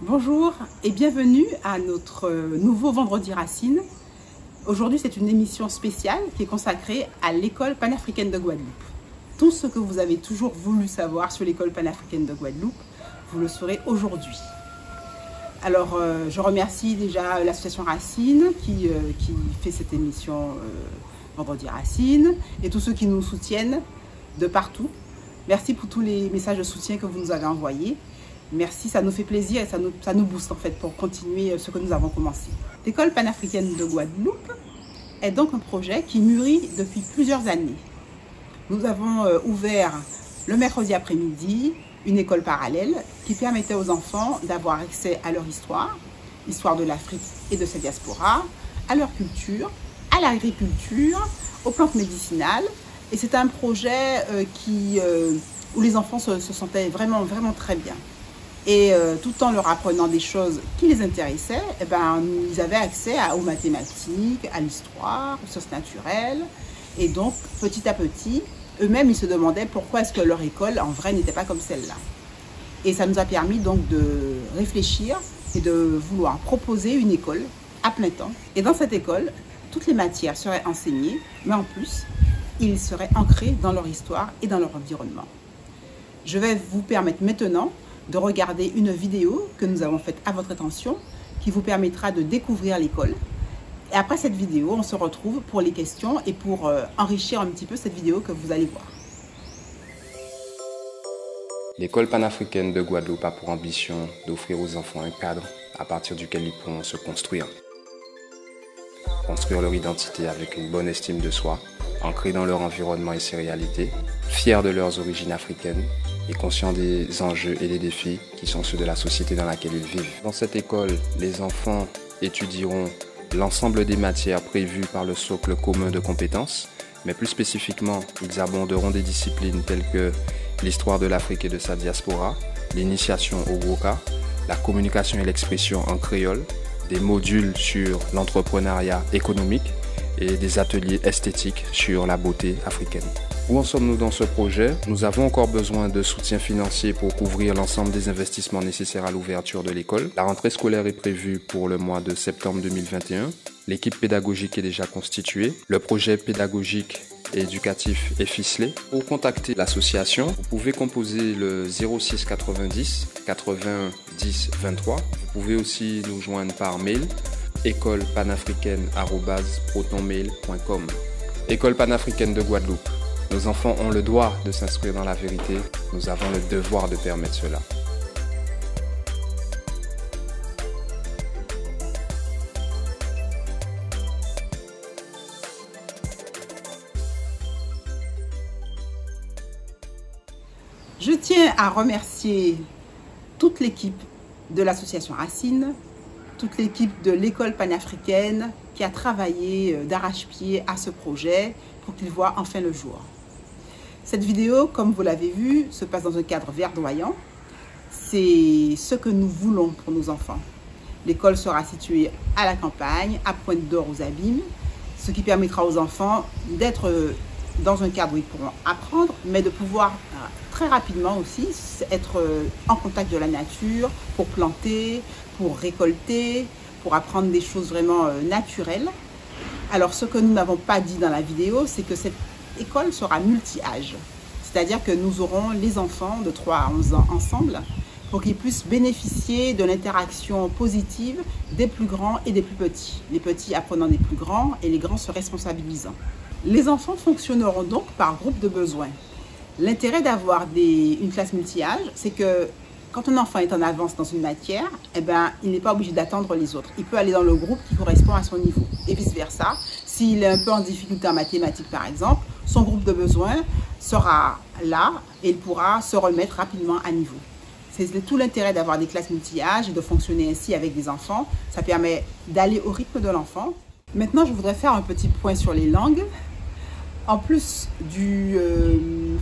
Bonjour et bienvenue à notre nouveau Vendredi Racine. Aujourd'hui, c'est une émission spéciale qui est consacrée à l'école panafricaine de Guadeloupe. Tout ce que vous avez toujours voulu savoir sur l'école panafricaine de Guadeloupe, vous le saurez aujourd'hui. Alors, je remercie déjà l'association Racine qui fait cette émission Vendredi Racine et tous ceux qui nous soutiennent de partout. Merci pour tous les messages de soutien que vous nous avez envoyés. Merci, ça nous fait plaisir et ça nous booste en fait pour continuer ce que nous avons commencé. L'école panafricaine de Guadeloupe est donc un projet qui mûrit depuis plusieurs années. Nous avons ouvert le mercredi après-midi une école parallèle qui permettait aux enfants d'avoir accès à leur histoire de l'Afrique et de sa diaspora, à leur culture, à l'agriculture, aux plantes médicinales. Et c'est un projet où les enfants se sentaient vraiment très bien. Et tout en leur apprenant des choses qui les intéressaient, ils avaient accès aux mathématiques, à l'histoire, aux sciences naturelles. Et donc, petit à petit, eux-mêmes, ils se demandaient pourquoi est-ce que leur école, en vrai, n'était pas comme celle-là. Et ça nous a permis donc de réfléchir et de vouloir proposer une école à plein temps. Et dans cette école, toutes les matières seraient enseignées, mais en plus, ils seraient ancrés dans leur histoire et dans leur environnement. Je vais vous permettre maintenant de regarder une vidéo que nous avons faite à votre attention qui vous permettra de découvrir l'école. Et après cette vidéo, on se retrouve pour les questions et pour enrichir un petit peu cette vidéo que vous allez voir. L'école panafricaine de Guadeloupe a pour ambition d'offrir aux enfants un cadre à partir duquel ils pourront se construire. Construire leur identité avec une bonne estime de soi, ancrés dans leur environnement et ses réalités, fiers de leurs origines africaines et conscients des enjeux et des défis qui sont ceux de la société dans laquelle ils vivent. Dans cette école, les enfants étudieront l'ensemble des matières prévues par le socle commun de compétences, mais plus spécifiquement, ils aborderont des disciplines telles que l'histoire de l'Afrique et de sa diaspora, l'initiation au Woka, la communication et l'expression en créole, des modules sur l'entrepreneuriat économique et des ateliers esthétiques sur la beauté africaine. Où en sommes-nous dans ce projet? Nous avons encore besoin de soutien financier pour couvrir l'ensemble des investissements nécessaires à l'ouverture de l'école. La rentrée scolaire est prévue pour le mois de septembre 2021. L'équipe pédagogique est déjà constituée. Le projet pédagogique et éducatif est ficelé. Pour contacter l'association, vous pouvez composer le 06 90 80 10 23. Vous pouvez aussi nous joindre par mail écolepanafricaine@protonmail.com. École panafricaine de Guadeloupe. Nos enfants ont le droit de s'inscrire dans la vérité. Nous avons le devoir de permettre cela. Je tiens à remercier toute l'équipe de l'association Racine, toute l'équipe de l'école panafricaine qui a travaillé d'arrache-pied à ce projet pour qu'il voit enfin le jour. Cette vidéo, comme vous l'avez vu, se passe dans un cadre verdoyant. C'est ce que nous voulons pour nos enfants. L'école sera située à la campagne, à Pointe-d'Or aux Abîmes, ce qui permettra aux enfants d'être dans un cadre où ils pourront apprendre, mais de pouvoir très rapidement aussi être en contact de la nature pour planter, pour récolter, pour apprendre des choses vraiment naturelles. Alors, ce que nous n'avons pas dit dans la vidéo, c'est que cette école sera multi-âge. C'est-à-dire que nous aurons les enfants de 3 à 11 ans ensemble pour qu'ils puissent bénéficier de l'interaction positive des plus grands et des plus petits. Les petits apprenant des plus grands et les grands se responsabilisant. Les enfants fonctionneront donc par groupe de besoins. L'intérêt d'avoir une classe multi-âge, c'est que quand un enfant est en avance dans une matière, il n'est pas obligé d'attendre les autres. Il peut aller dans le groupe qui correspond à son niveau. Et vice-versa, s'il est un peu en difficulté en mathématiques par exemple, son groupe de besoins sera là et il pourra se remettre rapidement à niveau. C'est tout l'intérêt d'avoir des classes multi-âges et de fonctionner ainsi avec des enfants. Ça permet d'aller au rythme de l'enfant. Maintenant, je voudrais faire un petit point sur les langues. En plus du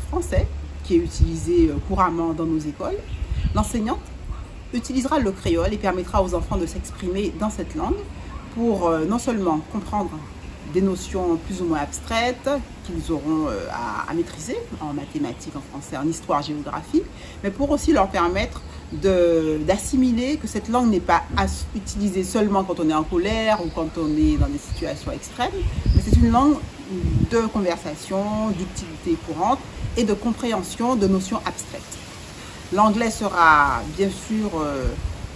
français, qui est utilisé couramment dans nos écoles, l'enseignante utilisera le créole et permettra aux enfants de s'exprimer dans cette langue pour non seulement comprendre des notions plus ou moins abstraites qu'ils auront à maîtriser en mathématiques, en français, en histoire, géographie, mais pour aussi leur permettre d'assimiler que cette langue n'est pas utilisée seulement quand on est en colère ou quand on est dans des situations extrêmes, mais c'est une langue de conversation, d'utilité courante et de compréhension de notions abstraites. L'anglais sera bien sûr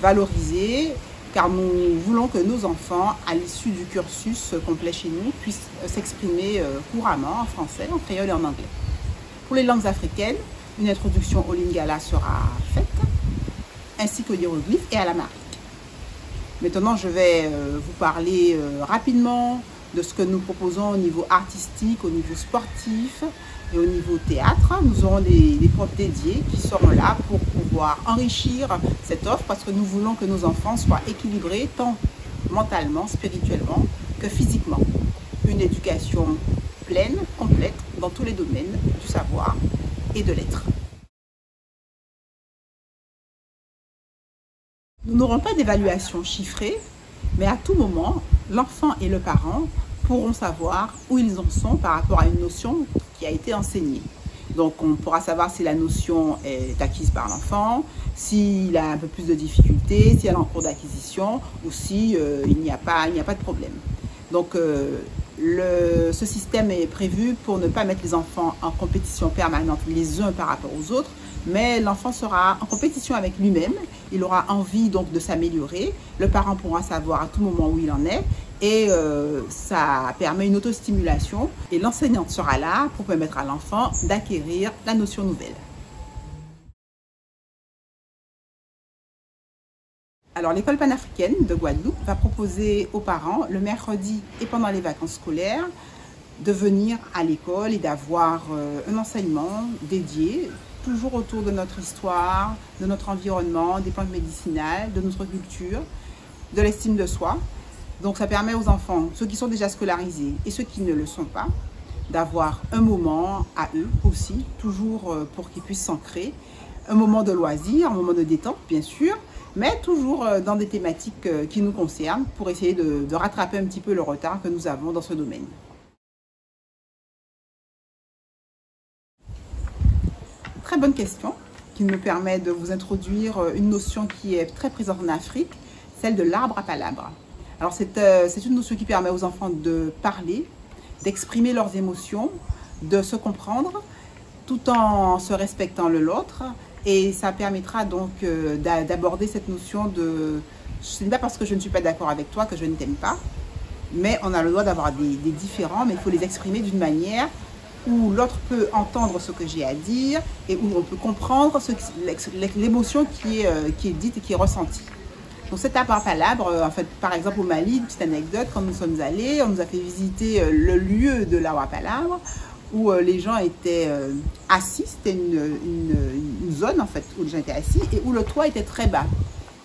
valorisé car nous voulons que nos enfants, à l'issue du cursus complet chez nous, puissent s'exprimer couramment en français, en créole et en anglais. Pour les langues africaines, une introduction au lingala sera faite, ainsi qu'aux hiéroglyphes et à l'amharique. Maintenant, je vais vous parler rapidement de ce que nous proposons au niveau artistique, au niveau sportif et au niveau théâtre. Nous aurons des profs dédiés qui seront là pour pouvoir enrichir cette offre parce que nous voulons que nos enfants soient équilibrés tant mentalement, spirituellement que physiquement. Une éducation pleine, complète dans tous les domaines du savoir et de l'être. Nous n'aurons pas d'évaluation chiffrée, mais à tout moment, l'enfant et le parent pourront savoir où ils en sont par rapport à une notion qui a été enseignée. Donc on pourra savoir si la notion est acquise par l'enfant, s'il a un peu plus de difficultés, si elle est en cours d'acquisition ou si il n'y a pas de problème. Donc ce système est prévu pour ne pas mettre les enfants en compétition permanente les uns par rapport aux autres, mais l'enfant sera en compétition avec lui-même, il aura envie donc de s'améliorer, le parent pourra savoir à tout moment où il en est et ça permet une autostimulation et l'enseignante sera là pour permettre à l'enfant d'acquérir la notion nouvelle. Alors l'école panafricaine de Guadeloupe va proposer aux parents le mercredi et pendant les vacances scolaires de venir à l'école et d'avoir un enseignement dédié toujours autour de notre histoire, de notre environnement, des plantes médicinales, de notre culture, de l'estime de soi. Donc ça permet aux enfants, ceux qui sont déjà scolarisés et ceux qui ne le sont pas, d'avoir un moment à eux aussi, toujours pour qu'ils puissent s'ancrer, un moment de loisir, un moment de détente bien sûr, mais toujours dans des thématiques qui nous concernent pour essayer de rattraper un petit peu le retard que nous avons dans ce domaine. Très bonne question qui me permet de vous introduire une notion qui est très présente en Afrique, celle de l'arbre à palabres. Alors c'est une notion qui permet aux enfants de parler, d'exprimer leurs émotions, de se comprendre tout en se respectant l'autre et ça permettra donc d'aborder cette notion de ce n'est pas parce que je ne suis pas d'accord avec toi que je ne t'aime pas, mais on a le droit d'avoir des différends, mais il faut les exprimer d'une manière où l'autre peut entendre ce que j'ai à dire et où on peut comprendre l'émotion qui est dite et qui est ressentie. Donc cet arbre à palabres, en fait, par exemple au Mali, une petite anecdote, quand nous sommes allés, on nous a fait visiter le lieu de l'arbre à palabres où les gens étaient assis, c'était une zone en fait où les gens étaient assis et où le toit était très bas.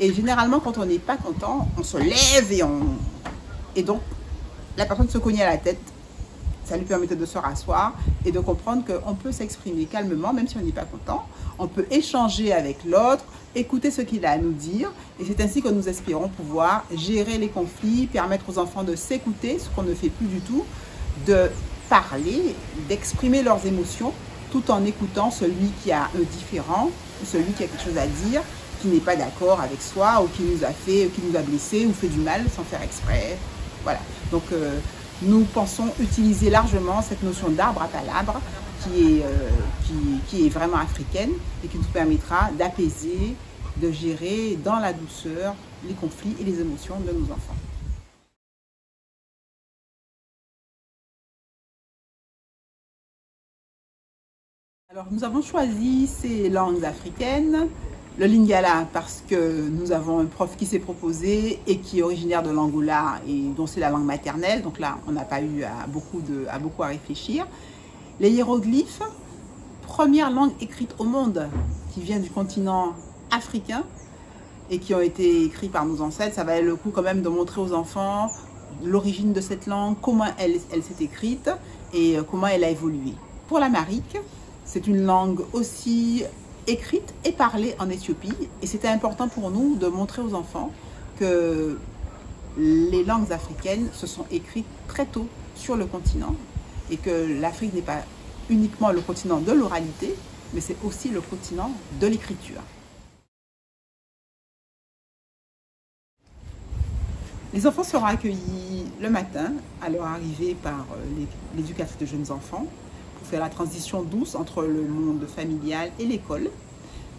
Et généralement quand on n'est pas content, on se lève et donc la personne se cognait à la tête. Ça lui permettait de se rasseoir et de comprendre qu'on peut s'exprimer calmement, même si on n'est pas content. On peut échanger avec l'autre, écouter ce qu'il a à nous dire. Et c'est ainsi que nous espérons pouvoir gérer les conflits, permettre aux enfants de s'écouter, ce qu'on ne fait plus du tout, de parler, d'exprimer leurs émotions, tout en écoutant celui qui a un différent, celui qui a quelque chose à dire, qui n'est pas d'accord avec soi ou qui nous a blessés ou fait du mal sans faire exprès. Voilà. Donc, nous pensons utiliser largement cette notion d'arbre à palabres qui est vraiment africaine et qui nous permettra d'apaiser, de gérer dans la douceur les conflits et les émotions de nos enfants. Alors nous avons choisi ces langues africaines, le lingala parce que nous avons un prof qui s'est proposé et qui est originaire de l'Angola et dont c'est la langue maternelle, donc là on n'a pas eu à beaucoup à réfléchir. Les hiéroglyphes, première langue écrite au monde qui vient du continent africain et qui ont été écrits par nos ancêtres, ça valait le coup quand même de montrer aux enfants l'origine de cette langue, comment elle s'est écrite et comment elle a évolué. Pour l'amharique, c'est une langue aussi écrite et parlée en Éthiopie et c'était important pour nous de montrer aux enfants que les langues africaines se sont écrites très tôt sur le continent et que l'Afrique n'est pas uniquement le continent de l'oralité mais c'est aussi le continent de l'écriture. Les enfants seront accueillis le matin à leur arrivée par l'éducatrice de jeunes enfants pour faire la transition douce entre le monde familial et l'école.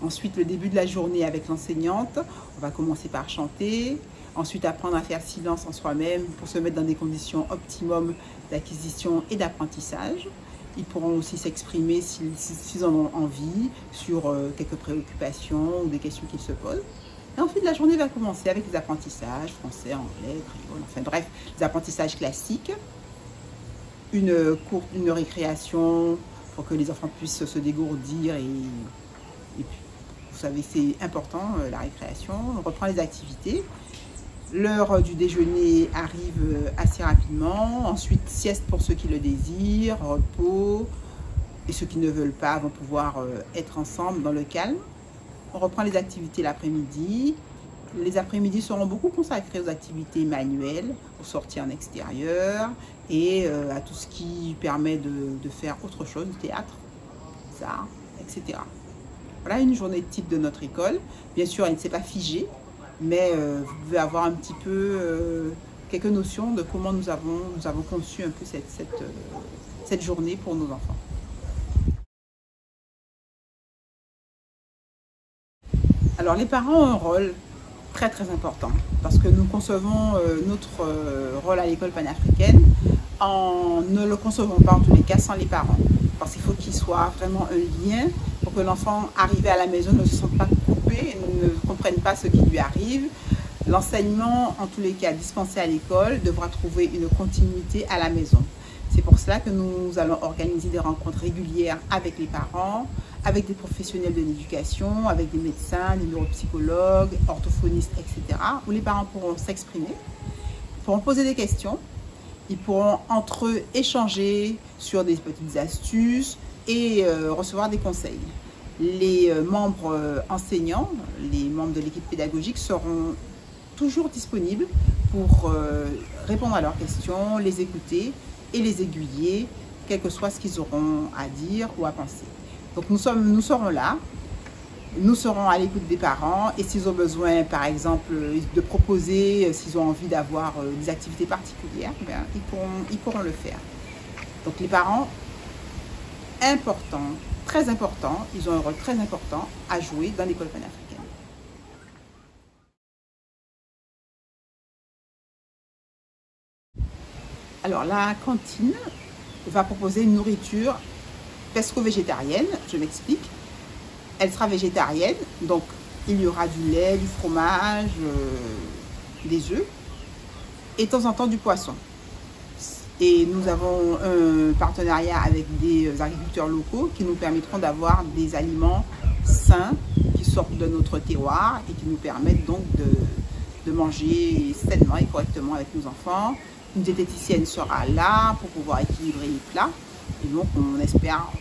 Ensuite, le début de la journée avec l'enseignante, on va commencer par chanter, ensuite apprendre à faire silence en soi-même pour se mettre dans des conditions optimum d'acquisition et d'apprentissage. Ils pourront aussi s'exprimer s'ils en ont envie sur quelques préoccupations ou des questions qu'ils se posent. Et ensuite, la journée va commencer avec les apprentissages, français, anglais, créole, enfin bref, les apprentissages classiques. Une récréation pour que les enfants puissent se dégourdir et puis, vous savez, c'est important, la récréation. On reprend les activités. L'heure du déjeuner arrive assez rapidement. Ensuite, sieste pour ceux qui le désirent, repos. Et ceux qui ne veulent pas vont pouvoir être ensemble dans le calme. On reprend les activités l'après-midi. Les après-midi seront beaucoup consacrés aux activités manuelles, aux sorties en extérieur et à tout ce qui permet de faire autre chose, du théâtre, ça, etc. Voilà une journée type de notre école. Bien sûr, elle ne s'est pas figée, mais vous pouvez avoir un petit peu quelques notions de comment nous avons conçu un peu cette journée pour nos enfants. Alors les parents ont un rôle très important parce que nous concevons notre rôle à l'école panafricaine ne le concevons pas en tous les cas sans les parents, parce qu'il faut qu'il soit vraiment un lien pour que l'enfant arrivé à la maison ne se sente pas coupé et ne comprenne pas ce qui lui arrive. L'enseignement, en tous les cas dispensé à l'école, devra trouver une continuité à la maison. C'est pour cela que nous allons organiser des rencontres régulières avec les parents, avec des professionnels de l'éducation, avec des médecins, des neuropsychologues, orthophonistes, etc., où les parents pourront s'exprimer, pourront poser des questions, ils pourront entre eux échanger sur des petites astuces et recevoir des conseils. Les membres enseignants, les membres de l'équipe pédagogique seront toujours disponibles pour répondre à leurs questions, les écouter et les aiguiller, quel que soit ce qu'ils auront à dire ou à penser. Donc nous serons là, nous serons à l'écoute des parents et s'ils ont besoin, par exemple, de proposer, s'ils ont envie d'avoir des activités particulières, bien, ils pourront le faire. Donc les parents, important, très important, ils ont un rôle très important à jouer dans l'école panafricaine. Alors la cantine va proposer une nourriture pesco-végétarienne, je m'explique. Elle sera végétarienne, donc il y aura du lait, du fromage, des œufs et de temps en temps du poisson. Et nous avons un partenariat avec des agriculteurs locaux qui nous permettront d'avoir des aliments sains qui sortent de notre terroir et qui nous permettent donc de manger sainement et correctement avec nos enfants. Une diététicienne sera là pour pouvoir équilibrer les plats et donc on espère,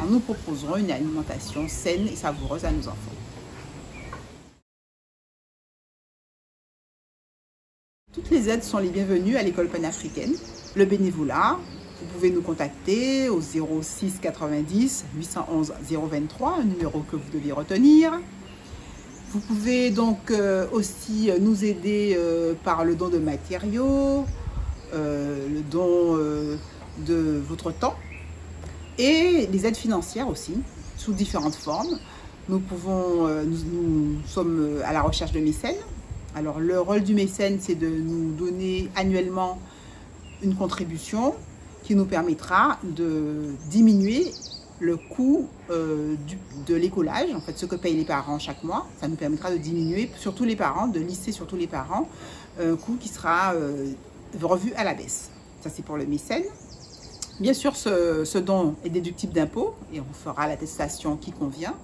nous proposerons une alimentation saine et savoureuse à nos enfants. Toutes les aides sont les bienvenues à l'école panafricaine. Le bénévolat, vous pouvez nous contacter au 06 90 811 023, un numéro que vous devez retenir. Vous pouvez donc aussi nous aider par le don de matériaux, le don de votre temps et les aides financières aussi, sous différentes formes. Nous sommes à la recherche de mécènes. Alors le rôle du mécène, c'est de nous donner annuellement une contribution qui nous permettra de diminuer le coût de l'écolage, en fait ce que payent les parents chaque mois. Ça nous permettra de diminuer, surtout les parents, de lisser sur tous les parents, un coût qui sera revu à la baisse. Ça c'est pour le mécène. Bien sûr, ce don est déductible d'impôts et on fera l'attestation qui convient.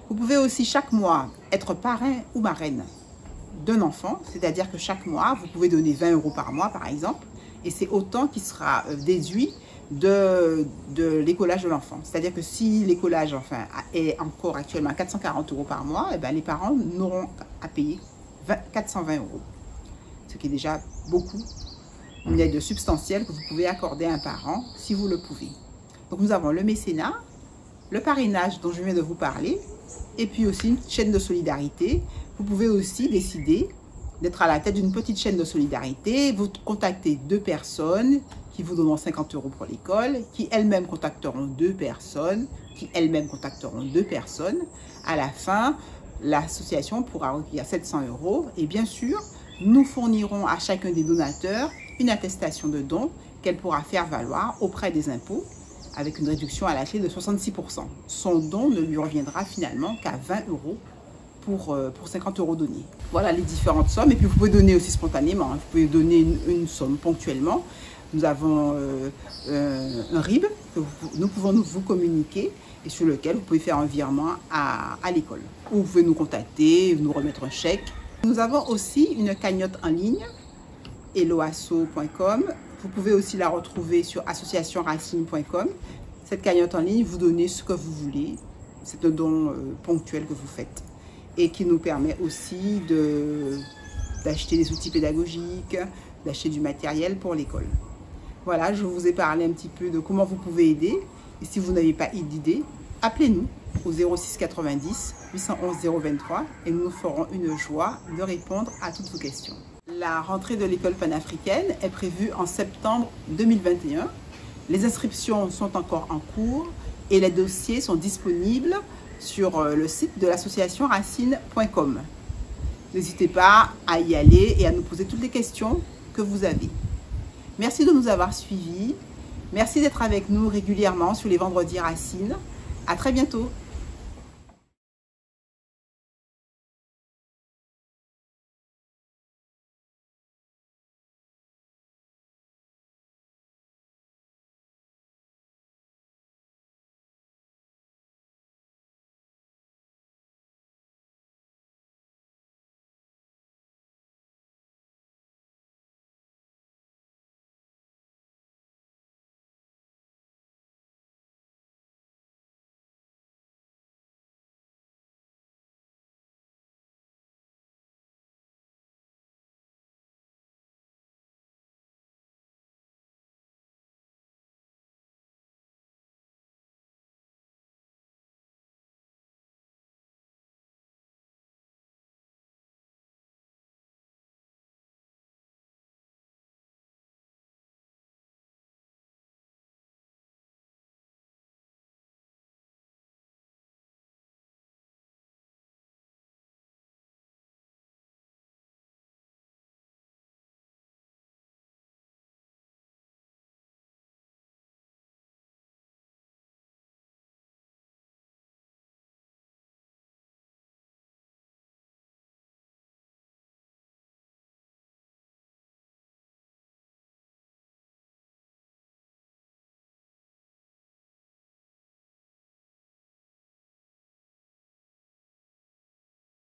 Vous pouvez aussi chaque mois être parrain ou marraine d'un enfant, c'est-à-dire que chaque mois, vous pouvez donner 20 € par mois par exemple, et c'est autant qui sera déduit de l'écolage de l'enfant. C'est-à-dire que si l'écolage enfin, est encore actuellement à 440 € par mois, et bien, les parents n'auront à payer 420 €, ce qui est déjà beaucoup, une aide substantielle que vous pouvez accorder à un parent si vous le pouvez. Donc nous avons le mécénat, le parrainage dont je viens de vous parler, et puis aussi une chaîne de solidarité. Vous pouvez aussi décider d'être à la tête d'une petite chaîne de solidarité. Vous contactez 2 personnes qui vous donneront 50 € pour l'école, qui elles-mêmes contacteront 2 personnes, qui elles-mêmes contacteront 2 personnes. À la fin, l'association pourra recueillir 700 € et bien sûr, nous fournirons à chacun des donateurs une attestation de don qu'elle pourra faire valoir auprès des impôts avec une réduction à la clé de 66%. Son don ne lui reviendra finalement qu'à 20 € pour 50 € donnés. Voilà les différentes sommes. Et puis vous pouvez donner aussi spontanément. Vous pouvez donner une somme ponctuellement. Nous avons un RIB que nous pouvons vous communiquer et sur lequel vous pouvez faire un virement à l'école. Ou vous pouvez nous contacter, nous remettre un chèque. Nous avons aussi une cagnotte en ligne, helloasso.com. Vous pouvez aussi la retrouver sur associationracine.com. Cette cagnotte en ligne, vous donnez ce que vous voulez. C'est un don ponctuel que vous faites et qui nous permet aussi d'acheter des outils pédagogiques, d'acheter du matériel pour l'école. Voilà, je vous ai parlé un petit peu de comment vous pouvez aider. Et si vous n'avez pas d'idée, appelez-nous au 06 90 811 023 et nous nous ferons une joie de répondre à toutes vos questions. La rentrée de l'école panafricaine est prévue en septembre 2021. Les inscriptions sont encore en cours et les dossiers sont disponibles sur le site de l'association racine.com. N'hésitez pas à y aller et à nous poser toutes les questions que vous avez. Merci de nous avoir suivis. Merci d'être avec nous régulièrement sur les vendredis Racine. À très bientôt.